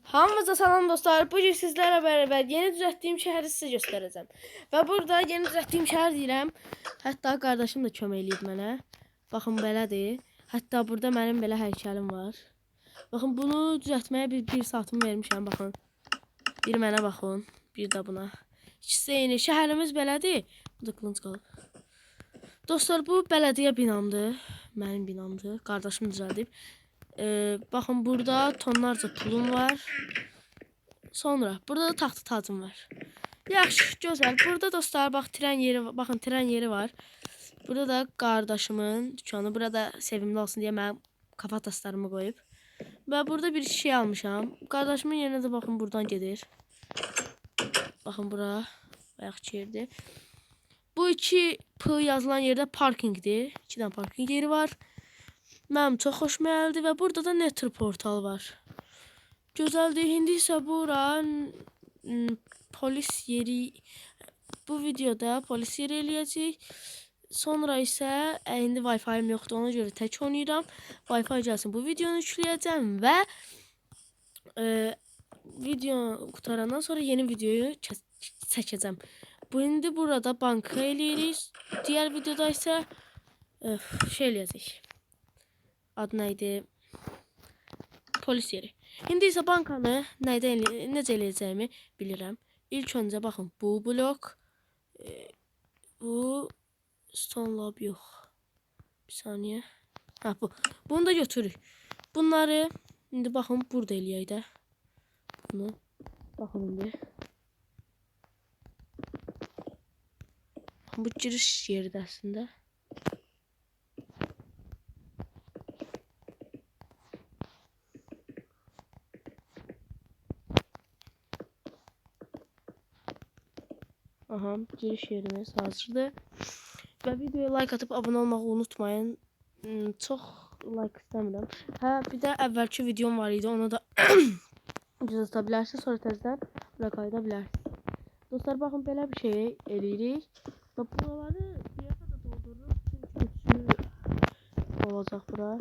Hamınıza salam dostlar. Bugün sizlərlə beraber yeni düzəltdiyim şəhəri sizə göstərəcəm. Və burada yeni düzəltdiyim şəhər deyirəm. Hətta qardaşım da kömək eləyib mənə. Baxın belədir. Hətta burada mənim belə heykəlim var. Baxın bunu düzəltməyə bir saatımı vermişəm. Baxın. Bir mənə baxın. Bir də buna. İkisi eyni. Şəhərimiz belədir. Bu da qılınc qalıb. Dostlar bu bələdiyyə binamdır. Mənim binamdır. Qardaşım düzəldib. Bakın burada tonlarca pulum var. Sonra burada da taxta tacım var. Yaxşı, gözəl. Burada dostlar bax tren yeri, baxın tren yeri var. Burada da qardaşımın dükkanı. Burada sevimli olsun deyə mənim kafa taslarımı qoyub. Və burada bir şey almışam. Qardaşımın yerinə də baxın buradan gedir. Baxın bura bayaqki yerdir. Bu 2 P yazılan yerdə parkingdir. 2 dənə parking yeri var. Mənim çox xoşuma gəldi və burada da Nether portal var. Gözəldir. İndi isə bura polis yeri. Bu videoda polis yeri eləyəcək. Sonra isə indi Wi-Fi-im yoxdur, ona görə tək oynayıram. Wi-Fi gəlsin bu videonu yükləyəcəm və video qutarandan sonra yeni videoyu çəkəcəm. Bu indi burada banka eləyirik. Diğer videoda isə şey eləyəcək. Adı neydi? Polis yeri. İndi isə bankanı necə eləyəcəyimi bilirəm. İlk öncə baxın bu blok, bu stone lab yox. Bir saniyə. Ha bu. Bunu da götürürük. Bunları indi baxın burada eləyək də. Bunu baxın indi. Bu giriş yeridir əslində. Aha, giriş yerimiz hazırdır. Və videoya like atıp abone olmağı unutmayın. Çox like istəmirəm. Hə, bir də əvvəlki videom var idi. Onu da göz ata bilərsiniz. Sonra təzədən bura qayıda bilərsiniz. Dostlar, baxın belə bir şey eləyirik. Və buraları bir yerdə də doldururuq. Çünki üçlü olacaq bura.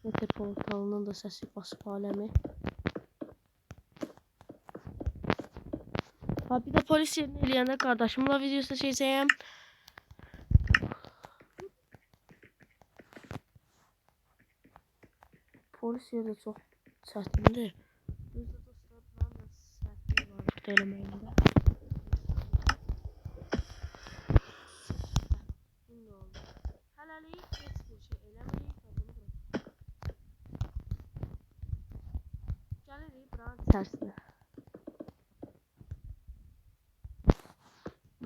Nether portalının da səsi basıb aləmi. Ha, bir de polis yerini eləyəndə qardaşımla video seçəcəyəm. Polis yeri də çox çətindir. Bizdə dostlar buranın da səhvliyi var eləməyində. İndi oldu. Hələlik heç bir şey eləmirik və bunu bırakırıq. Gəlirik buranın içərisinə.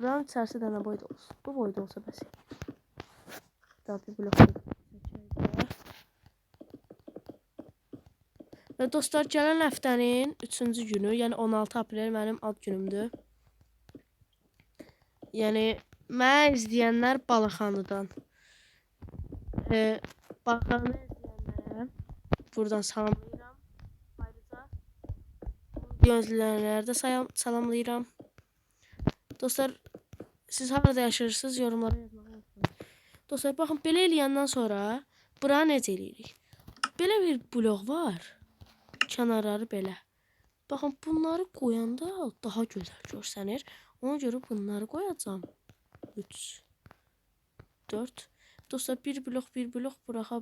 Buranın içərisi dənə boyda olsun. Bu boyda olsa bəs. Daha bir blok çəkəcək. Və dostlar, gələn həftənin 3-cü günü, yəni 16 aprel mənim ad günümdür. Yəni mənə izləyənlər Balaxanıdan. Balaxanı izləyənlərə buradan salamlayıram. Ayrıca video izləyənlərə də salamlayıram. Dostlar, siz harada yaşayırsınız yorumlara yazmağı unutmayın. Dostlar, baxın belə eləyəndən sonra bura necə eləyirik? Belə bir blok var. Kənarları belə. Baxın, bunları qoyanda daha gözəl görsənir. Ona görə bunları qoyacağım. 3 4. Dostlar, bir blok buraxa.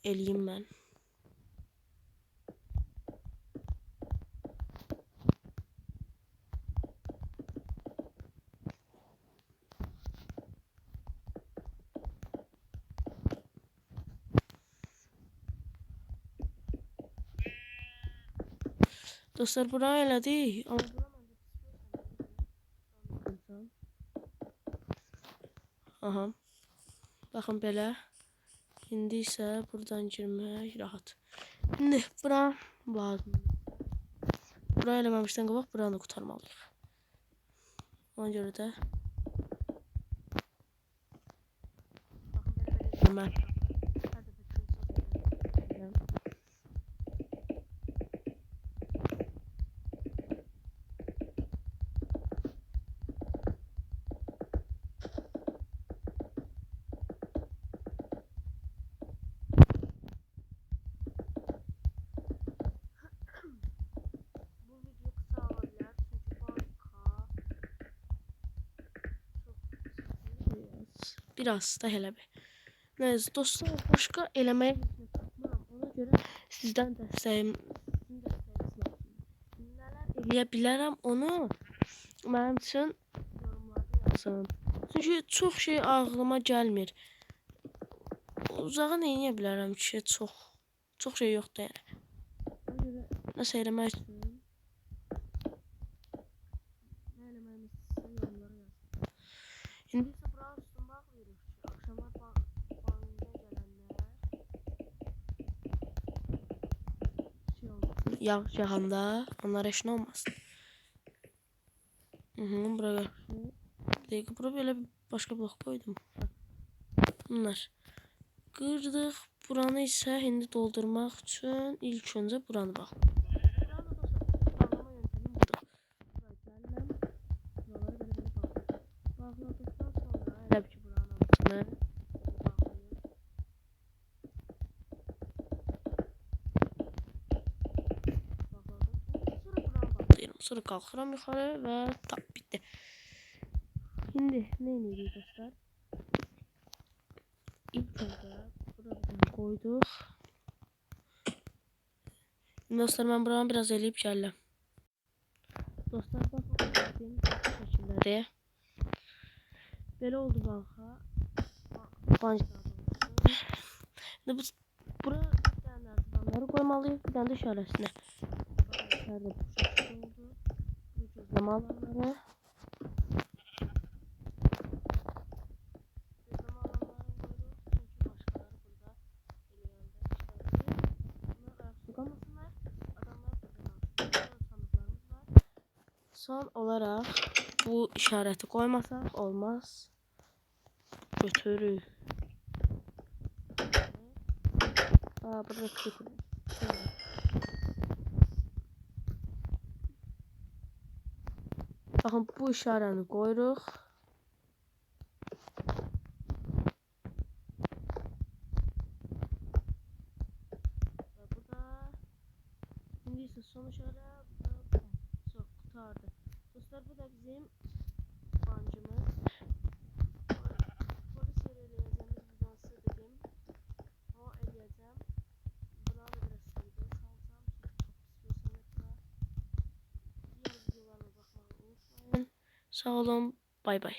Eləyim mən. Dostlar, bura elədik. Aha. Baxın belə. İndi isə buradan girmək rahat. İndi bura lazım. Bura eləməmişdən qabaq buranı qurtarmalıyıq. Ona görə də mən Biraz da elə bir. Neyse dostlar, başqa eləməyə tapmıram. Ona görə sizdən dəstəyim, sizin dəstəyiniz lazımdır. Nələr eləyə bilərəm onu mənim üçün yorumlarda yazın. Çünki çox şey ağlıma gəlmir. Uzağa nə edə bilərəm ki, çox şey yoxdur yəni. Ona görə nəsə eləmək üçün nə eləməyimi istəyirəm yorumlara yazın. İndi isə bura üstün bağlayırıq ki, axşamlar bağlayınca gələnlər şey olmasın. Yağış yağanda onlara heç nə olmasın. Bura yaxşı. Bir dəqiqə, bura belə başqa blok qoydum. Bunlar. Qırdıq. Buranı isə indi doldurmaq üçün ilk öncə buranı bağlayırıq. Buranı da bağlama yöntemim budur. Buraya gəlirəm. Buraları belə bağlayırım. Bağladıqdan sonra elə bir ki, buranın altını bağlayırım. Sonra qalxıram yuxarı və tak, bitdi. Şimdi nə edirik dostlar? İlk öncə buradan koyduk. Dostlar, ben buranı biraz eləyib gəlirəm. Dostlar, baxın, benim şəkildədir. Belə oldu banka. Banka oldu. Şimdi bura bir tane nərdivanları koymalıyıq, bir tane de işarəsinə. İçeride bu şəkil oldu. Bu gözləmə alanları. Son olarak bu işareti koymasak olmaz. Götürürük. Burada götürürük. Bakın, bu işarəni koyuruq. Ve bu da şimdi ise son işarə çok kurtardı. Dostlar, bu da bizim bancımız. Polis yeri eləyəcəyimiz buradan size dedim. O eləyəcəm. Buna da biraz video salacağım. Çünki çok pis bir sanatla. Diğer videolarıma bakmayı unutmayın. Sağ olun. Bay bay.